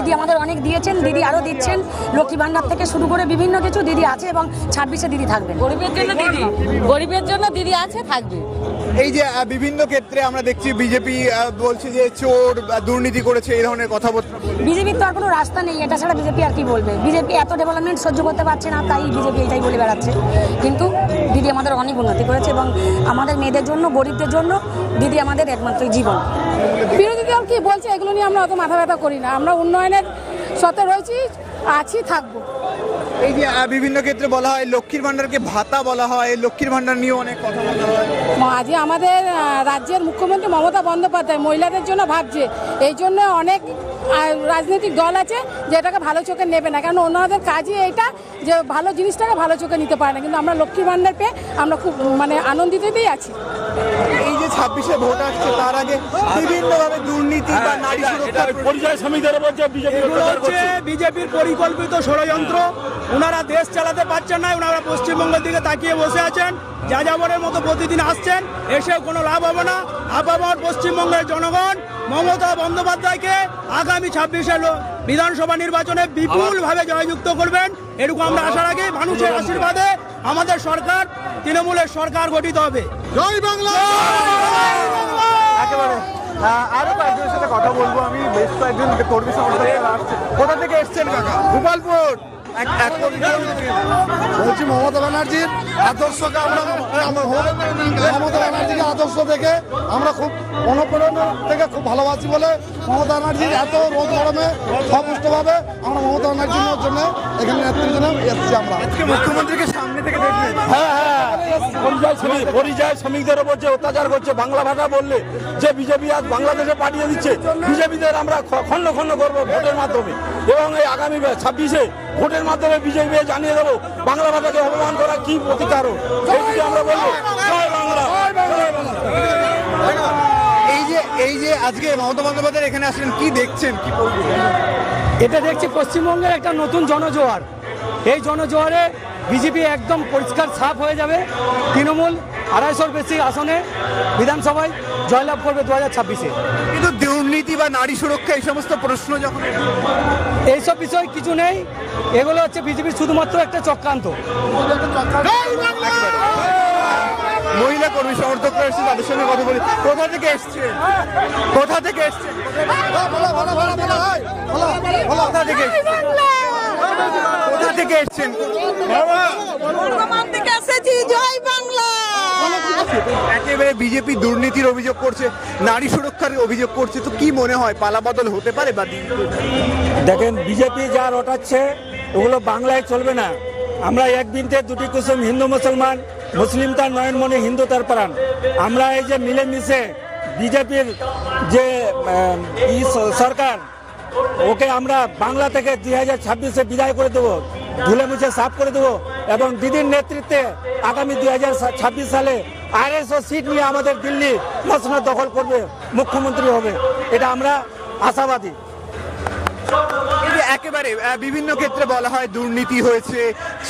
দিদি আমাদের অনেক দিয়েছেন, দিদি আরও দিচ্ছেন। লক্ষ্মী ভান্ডার থেকে শুরু করে বিভিন্ন কিছু দিদি আছে এবং 26-এ দিদি থাকবেন। গরিবের জন্য দিদি আছে, থাকবে। এই যে বিভিন্ন ক্ষেত্রে আমরা দেখছি বিজেপি বলছে যে চোর দুর্নীতি করেছে, এই ধরনের কথাবার্তা। বিজেপির তো আর কোনো রাস্তা নেই, এটা ছাড়া বিজেপি আর কি বলবে? বিজেপি এত ডেভেলপমেন্ট সহ্য করতে পারছে না, তাই বিজেপি এটাই বলে বেড়াচ্ছে। কিন্তু দিদি আমাদের অনেক উন্নতি করেছে এবং আমাদের মেয়েদের জন্য, গরিবদের জন্য দিদি আমাদের একমাত্র জীবন। বিরোধী দল কি বলছে এগুলো নিয়ে আমরা অত মাথা ব্যথা করি না। আমরা উন্নয়নের সাথে রয়েছি, আছি, থাকবো। এই যে বিভিন্ন ক্ষেত্রে বলা হয় লক্ষ্মীর ভান্ডারকে ভাতা বলা হয়, লক্ষ্মীর ভান্ডার নিয়ে অনেক কথা বলা হয়। আজকে আমাদের রাজ্যের মুখ্যমন্ত্রী মমতা বন্দ্যোপাধ্যায় মহিলাদের জন্য ভাবছে, এই জন্য অনেক রাজনৈতিক দল আছে যে এটাকে ভালো চোখে নেবে না, কারণ ওনাদের কাজই এইটা যে ভালো জিনিসটাকে ভালো চোখে নিতে পারে না। কিন্তু আমরা লক্ষ্মীর ভান্ডার পেয়ে আমরা খুব আনন্দিতই আছি। এই যে 26-এ ভোট আসছে, তার আগে বিভিন্নভাবে দুর্নীতি বা নারী সুরক্ষা পরিচয় শ্রমিকদের বলছে বিজেপির পরিকল্পিত ষড়যন্ত্র। ওনারা দেশ চালাতে পারছেন না, ওনারা পশ্চিমবঙ্গের দিকে তাকিয়ে বসে আছেন। যাযাবরের মতো প্রতিদিন আসছেন, এসে কোনো লাভ হবে না। আপামর পশ্চিমবঙ্গের জনগণ মমতা বন্দ্যোপাধ্যায়কে আগামী 26-এর বিধানসভা নির্বাচনে বিপুলভাবে জয়যুক্ত করবেন, এটুকু আমরা আশা রাখি। মানুষের আশীর্বাদে আমাদের সরকার, তৃণমূলের সরকার গঠিত হবে। জয় বাংলা। একেবারে আরো কয়েকজনের সাথে কথা বলবো আমি। বেশ কয়েকজন কর্মী সমর্থকরা আসছে। কোথা থেকে এসছেন কাকা? গোপালপুর। বলছি মমতা ব্যানার্জির আদর্শকে আমরা মমতা ব্যানার্জিকে আদর্শ দেখে আমরা খুব অনুপ্রেরণা থেকে খুব ভালোবাসি বলে মমতা ব্যানার্জির এত রোদ গরমে সপুষ্টভাবে আমরা মমতা ব্যানার্জির জন্য এখানে নেতৃত্বের জন্য এসেছি। আমরা আজকে মুখ্যমন্ত্রীকে সামনে থেকে দেখলেন? পরিযায়ী শ্রমিকদের উপর যে অত্যাচার করছে, বাংলা ভাষা বললে যে বিজেপি আজ বাংলাদেশে পাঠিয়ে দিচ্ছে, বিজেপিদের আমরা খণ্ড খণ্ড করবো ভোটের মাধ্যমে। এবং এই আগামী 26-এ ভোটের মাধ্যমে বিজেপি জানিয়ে দেবো বাংলা ভাষাকে অপমান করা কি প্রতিকার। আমরা বলবো জয় বাংলা। এই যে আজকে মমতা বন্দ্যোপাধ্যায় এখানে আসলেন, কি দেখছেন, কি বলবেন? এটা দেখছি পশ্চিমবঙ্গের একটা নতুন জনজোয়ার। এই জনজোয়ারে বিজেপি একদম পরিষ্কার সাফ হয়ে যাবে। তৃণমূল 250-র বেশি আসনে বিধানসভায় জয়লাভ করবে 2026-এ। কিন্তু দুর্নীতি বা নারী সুরক্ষা এই সমস্ত প্রশ্ন যখন, এইসব বিষয় কিছু নেই, এগুলো হচ্ছে বিজেপির শুধুমাত্র একটা চক্রান্ত। মহিলা কর্মী সমর্থকরা এসছে, তাদের সঙ্গে কথা বলি। কোথা থেকে এসছে? কোথা থেকে এসছে? কোথা থেকে কোথা থেকে এসছেন? জয় বাংলা। একেবারে বিজেপি দুর্নীতির অভিযোগ করছে, নারী সুরক্ষার অভিযোগ করছে, তো কি মনে হয় পালাবদল হতে পারে? বা দেখেন, বিজেপি যা রটাচ্ছে ওগুলো বাংলায় চলবে না। আমরা এক বিনতে দুটি কুসুম, হিন্দু মুসলমান, মুসলিম তার নয়নমণি, হিন্দু তার প্রাণ। আমরা এই যে মিলেমিশে বিজেপির যে সরকার, ওকে আমরা বাংলা থেকে 2026-এ বিদায় করে দেবো, ধুলে মুছে সাফ করে দেবো। এবং দিদির নেতৃত্বে আগামী 2026 সালে 250 সিট নিয়ে আমাদের দিল্লি মসনদ দখল করবে, মুখ্যমন্ত্রী হবে, এটা আমরা আশাবাদী। একেবারে বিভিন্ন ক্ষেত্রে বলা হয় দুর্নীতি হয়েছে,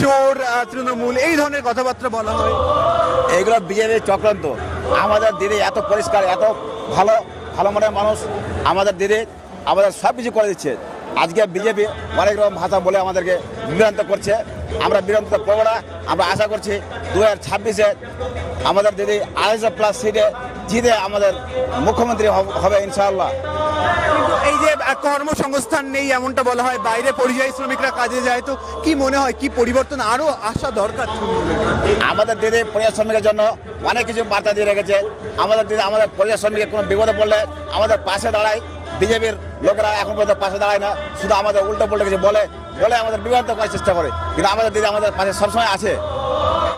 চোর, তৃণমূল, এই ধরনের কথাবার্তা বলা হয়। এইগুলো বিজেপির চক্রান্ত। আমাদের দিদি এত পরিষ্কার, এত ভালো ভালো মনের মানুষ, আমাদের দিদি আমাদের সব কিছু করে দিচ্ছে। আজকে বিজেপি অনেক রকম ভাষা বলে আমাদেরকে বিভ্রান্ত করছে। আমরা বিভ্রান্ত করবো না। আমরা আশা করছি 2026-এ আমাদের দিদি 250+ সিটে জিতে আমাদের মুখ্যমন্ত্রী হবে ইনশাআল্লাহ। এই যে কর্মসংস্থান নেই এমনটা বলা হয়, বাইরে পরিযায়ী শ্রমিকরা কাজে যায়, তো কি মনে হয় কি পরিবর্তন আরো আসা দরকার? আমাদের দিদি পরিযায়ী শ্রমিকের জন্য অনেক কিছু বার্তা দিয়ে রেখেছে। আমাদের দিদি আমাদের পরিযায়ী শ্রমিকের কোনো বিপদে পড়লে আমাদের পাশে দাঁড়ায়। বিজেপির লোকেরা এখন পর্যন্ত পাশে দাঁড়ায় না, শুধু আমাদের উল্টো পাল্টা কিছু বলে আমাদের বিভ্রান্ত করার চেষ্টা করে। কিন্তু আমাদের দিদি আমাদের পাশে সবসময় আছে।